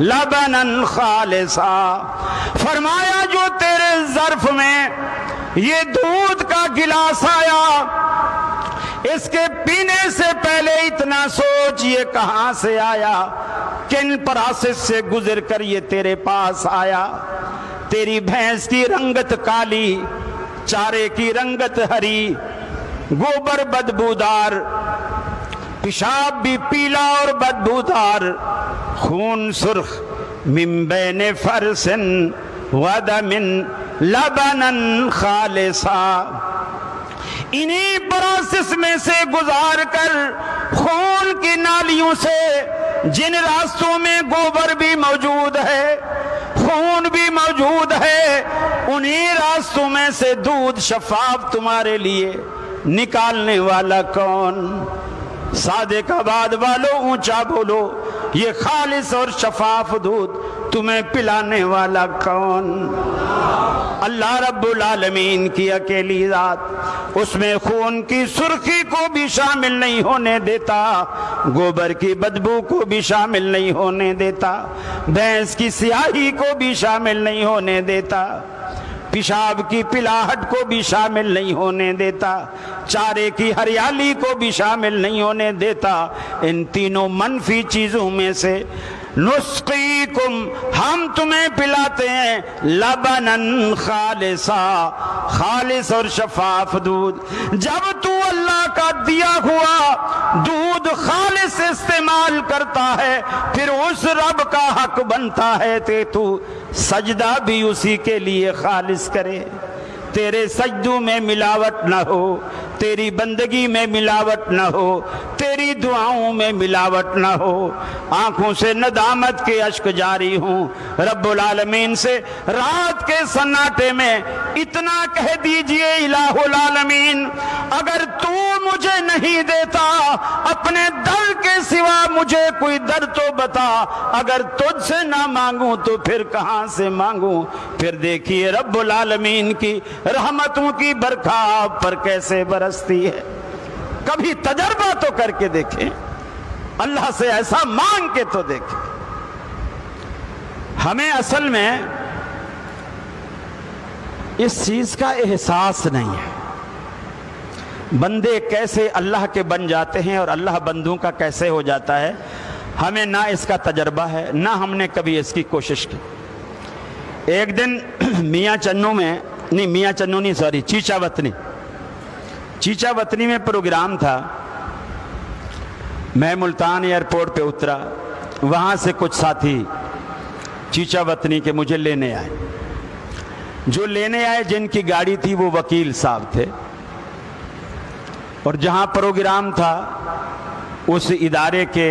لبنن خالصا، فرمایا جو تیرے ظرف میں یہ دودھ کا گلاس آیا، اس کے پینے سے پہلے اتنا سوچ یہ کہاں سے آیا، کن پراسس سے گزر کر یہ تیرے پاس آیا۔ تیری بھینس کی رنگت کالی، چارے کی رنگت ہری، گوبر بدبودار، پیشاب بھی پیلا اور بدبودار، خون سرخ، من بین فرس ودم لبنن خالصا، انہی پراسس میں سے گزار کر خون کی نالیوں سے، جن راستوں میں گوبر بھی موجود ہے، خون بھی موجود ہے، انہی راستوں میں سے دودھ شفاف تمہارے لیے نکالنے والا کون؟ صادق آباد والو اونچا بولو، یہ خالص اور شفاف دودھ تمہیں پلانے والا کون؟ اللہ رب العالمین کی اکیلی ذات، اس میں خون کی سرخی کو بھی شامل نہیں ہونے دیتا، گوبر کی بدبو کو بھی شامل نہیں ہونے دیتا، بھینس کی سیاہی کو بھی شامل نہیں ہونے دیتا، پیشاب کی پلاہٹ کو بھی شامل نہیں ہونے دیتا، چارے کی ہریالی کو بھی شامل نہیں ہونے دیتا۔ ان تینوں منفی چیزوں میں سے نسقیکم، ہم تمہیں پلاتے ہیں، لبنن خالصا، خالص اور شفاف دودھ۔ جب تو اللہ کا دیا ہوا دودھ خالص استعمال کرتا ہے، پھر اس رب کا حق بنتا ہے کہ تو سجدہ بھی اسی کے لیے خالص کرے، تیرے سجدوں میں ملاوٹ نہ ہو، تیری بندگی میں ملاوٹ نہ ہو، تیری دعاؤں میں ملاوٹ نہ ہو۔ آنکھوں سے ندامت کے اشک جاری ہوں، رب العالمین سے رات کے سناٹے میں اتنا کہہ دیجئے الہ العالمین، اگر تو مجھے نہیں دیتا اپنے در کے سوا مجھے کوئی در تو بتا، اگر تجھ سے نہ مانگوں تو پھر کہاں سے مانگوں؟ پھر دیکھیے رب العالمین کی رحمتوں کی برکھا آپ پر کیسے برستی ہے۔ کبھی تجربہ تو کر کے دیکھیں، اللہ سے ایسا مانگ کے تو دیکھیں۔ ہمیں اصل میں اس چیز کا احساس نہیں ہے، بندے کیسے اللہ کے بن جاتے ہیں اور اللہ بندوں کا کیسے ہو جاتا ہے، ہمیں نہ اس کا تجربہ ہے، نہ ہم نے کبھی اس کی کوشش کی۔ ایک دن چیچا وطنی میں پروگرام تھا، میں ملتان ایئرپورٹ پہ اترا، وہاں سے کچھ ساتھی چیچا وطنی کے مجھے لینے آئے، جو لینے آئے جن کی گاڑی تھی وہ وکیل صاحب تھے، اور جہاں پروگرام تھا اس ادارے کے،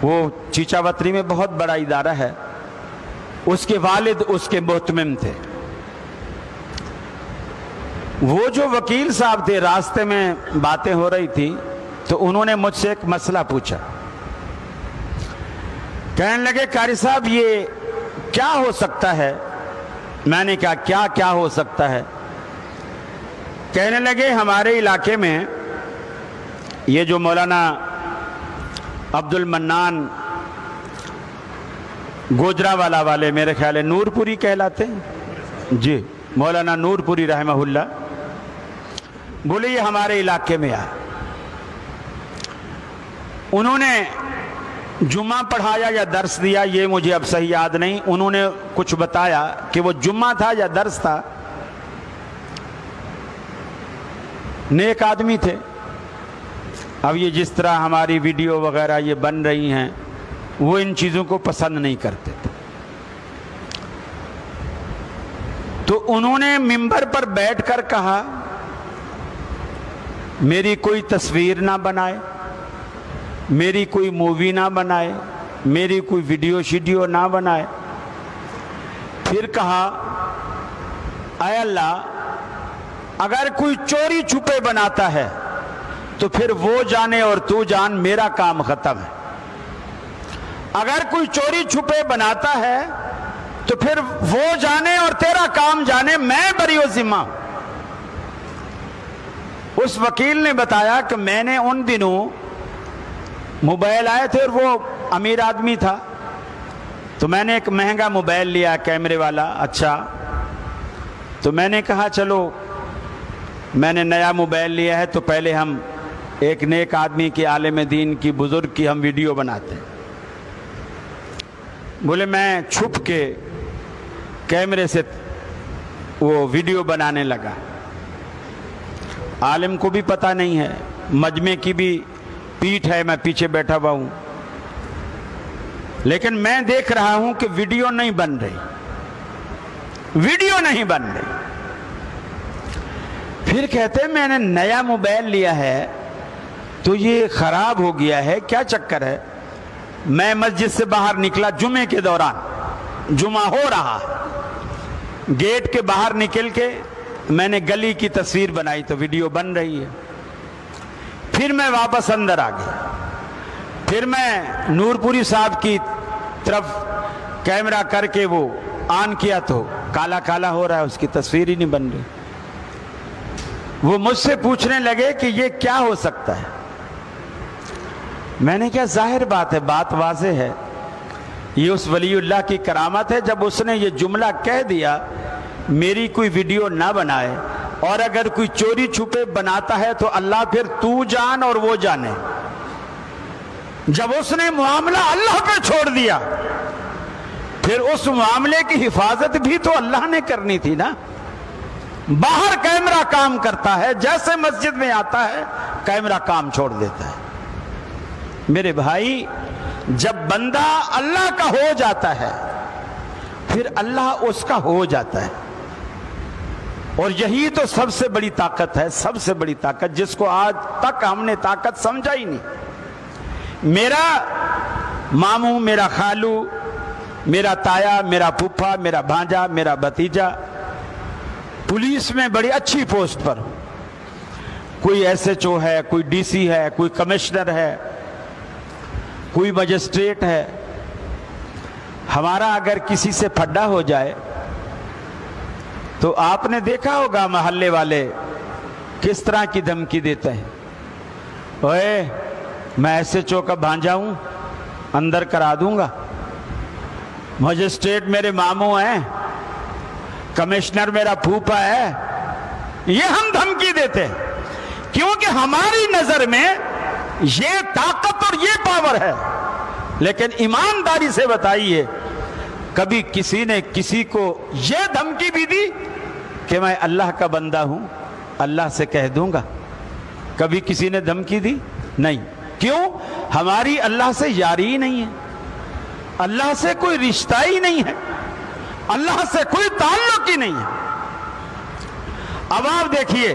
وہ چیچا وطنی میں بہت بڑا ادارہ ہے، اس کے والد اس کے محتمم تھے۔ وہ جو وکیل صاحب تھے، راستے میں باتیں ہو رہی تھی تو انہوں نے مجھ سے ایک مسئلہ پوچھا، کہنے لگے قاری صاحب یہ کیا ہو سکتا ہے؟ میں نے کہا کیا ہو سکتا ہے؟ کہنے لگے ہمارے علاقے میں یہ جو مولانا عبد المنان گوجرا والے، میرے خیال ہے نور پوری کہلاتے ہیں، جی مولانا نور پوری رحمہ اللہ، بولے یہ ہمارے علاقے میں آئے، انہوں نے جمعہ پڑھایا یا درس دیا یہ مجھے اب صحیح یاد نہیں، انہوں نے کچھ بتایا کہ وہ جمعہ تھا یا درس تھا، نیک آدمی تھے۔ اب یہ جس طرح ہماری ویڈیو وغیرہ یہ بن رہی ہیں، وہ ان چیزوں کو پسند نہیں کرتے تھے، تو انہوں نے ممبر پر بیٹھ کر کہا میری کوئی تصویر نہ بنائے، میری کوئی مووی نہ بنائے، میری کوئی ویڈیو شیڈیو نہ بنائے۔ پھر کہا اے اللہ، اگر کوئی چوری چھپے بناتا ہے تو پھر وہ جانے اور تو جان، میرا کام ختم ہے۔ اگر کوئی چوری چھپے بناتا ہے تو پھر وہ جانے اور تیرا کام جانے، میں بری و ذمہ ہوں۔ اس وکیل نے بتایا کہ میں نے ان دنوں موبائل آئے تھے اور وہ امیر آدمی تھا، تو میں نے ایک مہنگا موبائل لیا کیمرے والا اچھا، تو میں نے کہا چلو میں نے نیا موبائل لیا ہے تو پہلے ہم ایک نیک آدمی کی، عالم دین کی، بزرگ کی ہم ویڈیو بناتے ہیں۔ بولے میں چھپ کے کیمرے سے وہ ویڈیو بنانے لگا، عالم کو بھی پتہ نہیں ہے، مجمع کی بھی پیٹھ ہے، میں پیچھے بیٹھا ہوا ہوں، لیکن میں دیکھ رہا ہوں کہ ویڈیو نہیں بن رہی، ویڈیو نہیں بن رہی۔ پھر کہتے ہیں میں نے نیا موبائل لیا ہے تو یہ خراب ہو گیا ہے، کیا چکر ہے؟ میں مسجد سے باہر نکلا جمعے کے دوران، جمعہ ہو رہا، گیٹ کے باہر نکل کے میں نے گلی کی تصویر بنائی تو ویڈیو بن رہی ہے۔ پھر میں واپس اندر آ گیا، پھر میں نور پوری صاحب کی طرف کیمرہ کر کے وہ آن کیا تو کالا کالا ہو رہا ہے، اس کی تصویر ہی نہیں بن رہی۔ وہ مجھ سے پوچھنے لگے کہ یہ کیا ہو سکتا ہے؟ میں نے کہا ظاہر بات ہے، بات واضح ہے، یہ اس ولی اللہ کی کرامت ہے، جب اس نے یہ جملہ کہہ دیا میری کوئی ویڈیو نہ بنائے، اور اگر کوئی چوری چھپے بناتا ہے تو اللہ پھر تو جان اور وہ جانے۔ جب اس نے معاملہ اللہ پہ چھوڑ دیا پھر اس معاملے کی حفاظت بھی تو اللہ نے کرنی تھی نا۔ باہر کیمرہ کام کرتا ہے، جیسے مسجد میں آتا ہے کیمرہ کام چھوڑ دیتا ہے۔ میرے بھائی جب بندہ اللہ کا ہو جاتا ہے پھر اللہ اس کا ہو جاتا ہے، اور یہی تو سب سے بڑی طاقت ہے، سب سے بڑی طاقت جس کو آج تک ہم نے طاقت سمجھا ہی نہیں۔ میرا ماموں، میرا خالو، میرا تایا، میرا پھپھا، میرا بھانجا، میرا بھتیجا پولیس میں بڑی اچھی پوسٹ پر، کوئی ایس ایچ او ہے، کوئی ڈی سی ہے، کوئی کمشنر ہے، کوئی مجسٹریٹ ہے۔ ہمارا اگر کسی سے پھڈا ہو جائے تو آپ نے دیکھا ہوگا محلے والے کس طرح کی دھمکی دیتے ہیں، اوئے میں ایس ایچ او کا بھانجا ہوں، اندر کرا دوں گا، مجسٹریٹ میرے ماموں ہیں، کمشنر میرا پھوپھا ہے۔ یہ ہم دھمکی دیتے ہیں کیونکہ ہماری نظر میں یہ طاقت اور یہ پاور ہے، لیکن ایمانداری سے بتائیے کبھی کسی نے کسی کو یہ دھمکی بھی دی کہ میں اللہ کا بندہ ہوں، اللہ سے کہہ دوں گا؟ کبھی کسی نے دھمکی دی؟ نہیں۔ کیوں؟ ہماری اللہ سے یاری ہی نہیں ہے، اللہ سے کوئی رشتہ ہی نہیں ہے، اللہ سے کوئی تعلق ہی نہیں ہے۔ اب آپ دیکھیے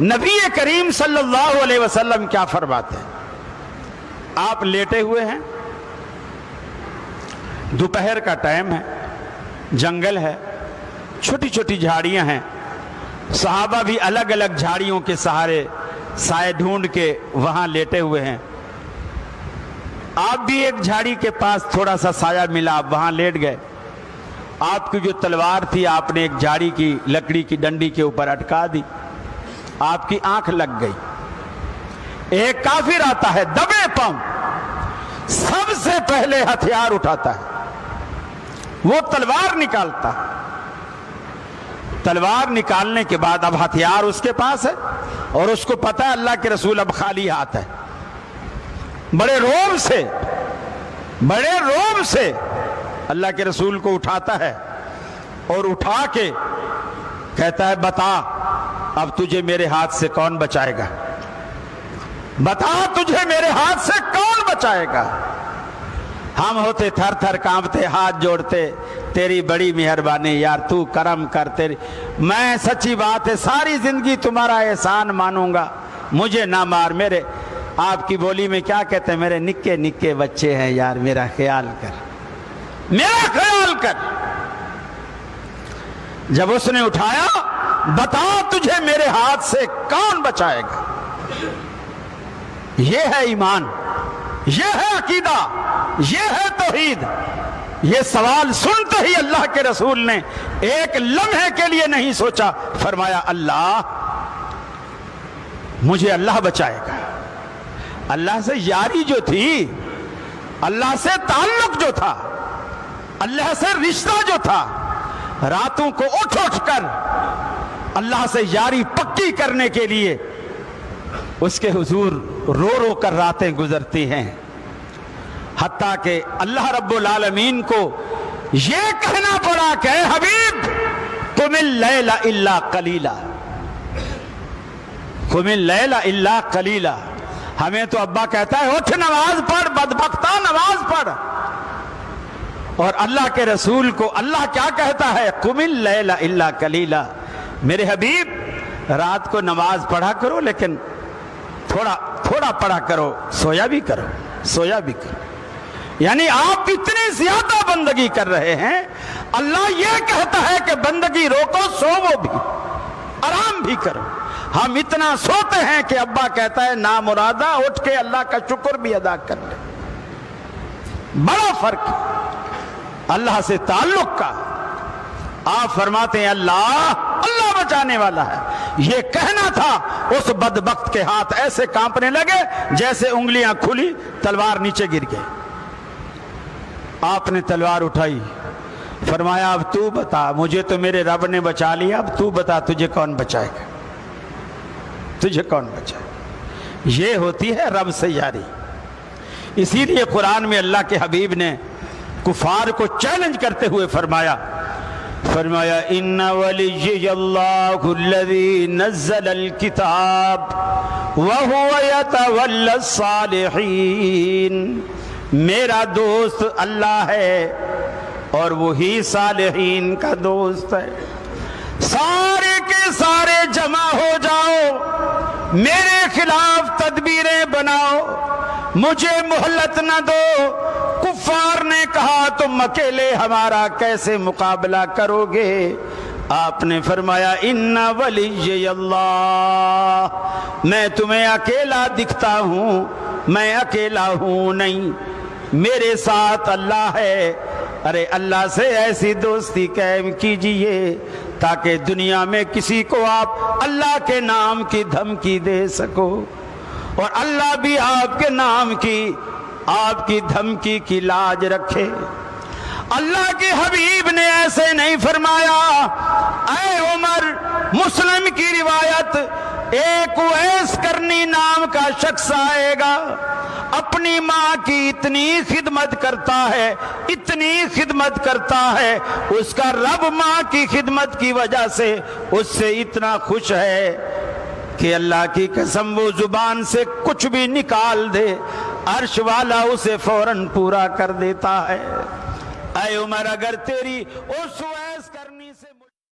نبی کریم صلی اللہ علیہ وسلم کیا فرماتے ہیں۔ آپ لیٹے ہوئے ہیں، دوپہر کا ٹائم ہے، جنگل ہے، چھوٹی چھوٹی جھاڑیاں ہیں، صحابہ بھی الگ الگ جھاڑیوں کے سہارے سائے ڈھونڈ کے وہاں لیٹے ہوئے ہیں۔ آپ بھی ایک جھاڑی کے پاس تھوڑا سا سایہ ملا، آپ وہاں لیٹ گئے۔ آپ کی جو تلوار تھی آپ نے ایک جھاڑی کی لکڑی کی ڈنڈی کے اوپر اٹکا دی، آپ کی آنکھ لگ گئی۔ ایک کافر آتا ہے دبے پاؤں، سب سے پہلے ہتھیار اٹھاتا ہے، وہ تلوار نکالتا ہے۔ تلوار نکالنے کے بعد اب ہتھیار اس کے پاس ہے اور اس کو پتا ہے اللہ کے رسول اب خالی ہاتھ ہے۔ بڑے روم سے اللہ کے رسول کو اٹھاتا ہے اور اٹھا کے کہتا ہے بتا اب تجھے میرے ہاتھ سے کون بچائے گا، بتا تجھے میرے ہاتھ سے کون بچائے گا۔ ہم ہوتے تھر تھر کانپتے، ہاتھ جوڑتے، تیری بڑی مہربانی یار، تو کرم کر، تیری میں سچی بات ہے ساری زندگی تمہارا احسان مانوں گا، مجھے نہ مار۔ میرے آپ کی بولی میں کیا کہتے ہیں، میرے نکے نکے بچے ہیں یار، میرا خیال کر، میرا خیال کر۔ جب اس نے اٹھایا بتا تجھے میرے ہاتھ سے کون بچائے گا۔ یہ ہے ایمان، یہ ہے عقیدہ، یہ ہے توحید۔ یہ سوال سنتے ہی اللہ کے رسول نے ایک لمحے کے لیے نہیں سوچا، فرمایا اللہ مجھے اللہ بچائے گا۔ اللہ سے یاری جو تھی، اللہ سے تعلق جو تھا، اللہ سے رشتہ جو تھا، راتوں کو اٹھ اٹھ کر اللہ سے یاری پکی کرنے کے لیے اس کے حضور رو رو کر راتیں گزرتی ہیں، حتیٰ کہ اللہ رب العالمین کو یہ کہنا پڑا کہ اے حبیب قم اللیل الا قلیلا، قم اللیل الا قلیلا۔ ہمیں تو ابا کہتا ہے اٹھ نماز پڑھ، بدبختہ نماز پڑھ، اور اللہ کے رسول کو اللہ کیا کہتا ہے؟ قم اللیل الا قلیلا، میرے حبیب رات کو نماز پڑھا کرو لیکن تھوڑا تھوڑا پڑھا کرو، سویا بھی کرو، سویا بھی کرو۔ یعنی آپ اتنی زیادہ بندگی کر رہے ہیں، اللہ یہ کہتا ہے کہ بندگی روکو، سوو بھی، آرام بھی کرو۔ ہم اتنا سوتے ہیں کہ ابا کہتا ہے نامرادہ اٹھ کے اللہ کا شکر بھی ادا کر لے۔ بڑا فرق اللہ سے تعلق کا۔ آپ فرماتے ہیں اللہ اللہ بچانے والا ہے، یہ کہنا تھا، اس بدبخت کے ہاتھ ایسے کانپنے لگے جیسے انگلیاں کھلی، تلوار نیچے گر گئے۔ آپ نے تلوار اٹھائی، فرمایا اب تو بتا، مجھے تو میرے رب نے بچا لیا، اب تو بتا تجھے کون بچائے گا، تجھے کون بچائے گا؟ یہ ہوتی ہے رب سے یاری۔ اسی لیے قرآن میں اللہ کے حبیب نے کفار کو چیلنج کرتے ہوئے فرمایا ان ولی اللہ الذی نزل الکتاب وہو یتولی الصالحین، میرا دوست اللہ ہے اور وہی صالحین کا دوست ہے۔ سارے کے سارے جمع ہو جاؤ، میرے خلاف تدبیریں بناؤ، مجھے مہلت نہ دو۔ کفار نے کہا تم اکیلے ہمارا کیسے مقابلہ کرو گے؟ آپ نے فرمایا ان ولی اللہ، میں تمہیں اکیلا دکھتا ہوں، میں اکیلا ہوں نہیں، میرے ساتھ اللہ ہے۔ ارے اللہ سے ایسی دوستی قائم کیجئے تاکہ دنیا میں کسی کو آپ اللہ کے نام کی دھمکی دے سکو، اور اللہ بھی آپ کے نام کی، آپ کی دھمکی کی لاج رکھے۔ اللہ کے حبیب نے ایسے نہیں فرمایا۔ اے عمر، مسلم کی روایت، ایک اویس کرنی نام کا شخص آئے گا، اپنی ماں کی اتنی خدمت کرتا ہے، اتنی خدمت کرتا ہے، اس کا رب ماں کی خدمت کی وجہ سے اس سے اتنا خوش ہے کہ اللہ کی قسم وہ زبان سے کچھ بھی نکال دے، عرش والا اسے فوراً پورا کر دیتا ہے۔ اے عمر، اگر تیری اس